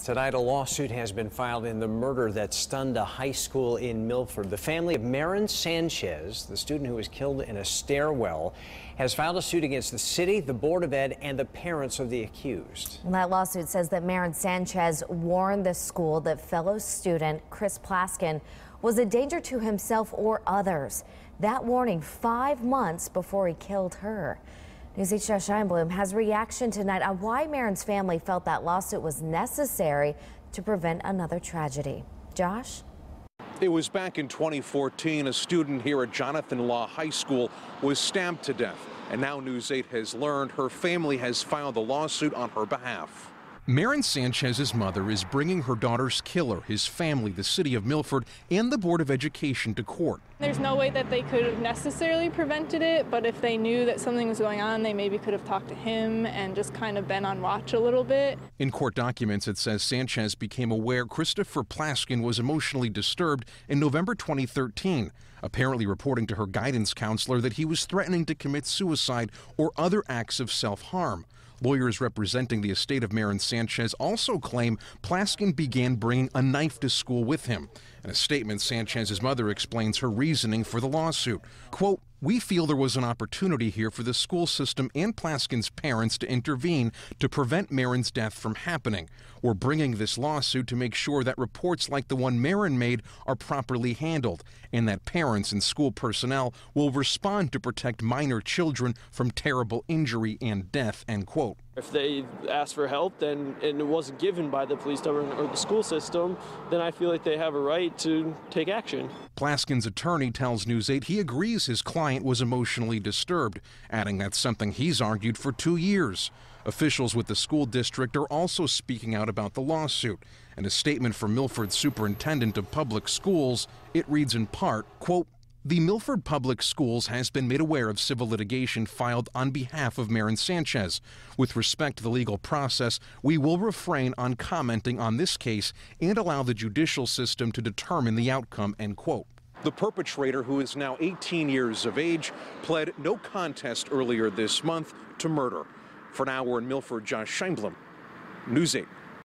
Tonight, a lawsuit has been filed in the murder that stunned a high school in Milford. The family of Marin Sanchez, the student who was killed in a stairwell, has filed a suit against the city, the Board of Ed, and the parents of the accused. Well, that lawsuit says that Marin Sanchez warned the school that fellow student Chris Plaskin was a danger to himself or others. That warning 5 months before he killed her. News 8's Josh Scheinblum has reaction tonight on why Marin's family felt that lawsuit was necessary to prevent another tragedy. Josh? It was back in 2014. A student here at Jonathan Law High School was stabbed to death. And now News 8 has learned her family has filed a lawsuit on her behalf. Marin Sanchez's mother is bringing her daughter's killer, his family, the city of Milford, and the Board of Education to court. There's no way that they could have necessarily prevented it, but if they knew that something was going on, they maybe could have talked to him and just kind of been on watch a little bit. In court documents, it says Sanchez became aware Christopher Plaskin was emotionally disturbed in November 2013, apparently reporting to her guidance counselor that he was threatening to commit suicide or other acts of self-harm. Lawyers representing the estate of Marin Sanchez also claim Plaskin began bringing a knife to school with him. In a statement, Sanchez's mother explains her reasoning for the lawsuit. Quote, "We feel there was an opportunity here for the school system and Plaskin's parents to intervene to prevent Marin's death from happening. We're bringing this lawsuit to make sure that reports like the one Marin made are properly handled and that parents and school personnel will respond to protect minor children from terrible injury and death," end quote. If they asked for help and it wasn't given by the police department or the school system, then I feel like they have a right to take action. Plaskin's attorney tells News 8 he agrees his client was emotionally disturbed, adding that's something he's argued for 2 years. Officials with the school district are also speaking out about the lawsuit. In a statement from Milford's superintendent of public schools, it reads in part, quote, "The Milford Public Schools has been made aware of civil litigation filed on behalf of Marin Sanchez. With respect to the legal process, we will refrain on commenting on this case and allow the judicial system to determine the outcome," end quote. The perpetrator, who is now 18 years of age, pled no contest earlier this month to murder. For now, we're in Milford. Josh Scheinblum, News 8.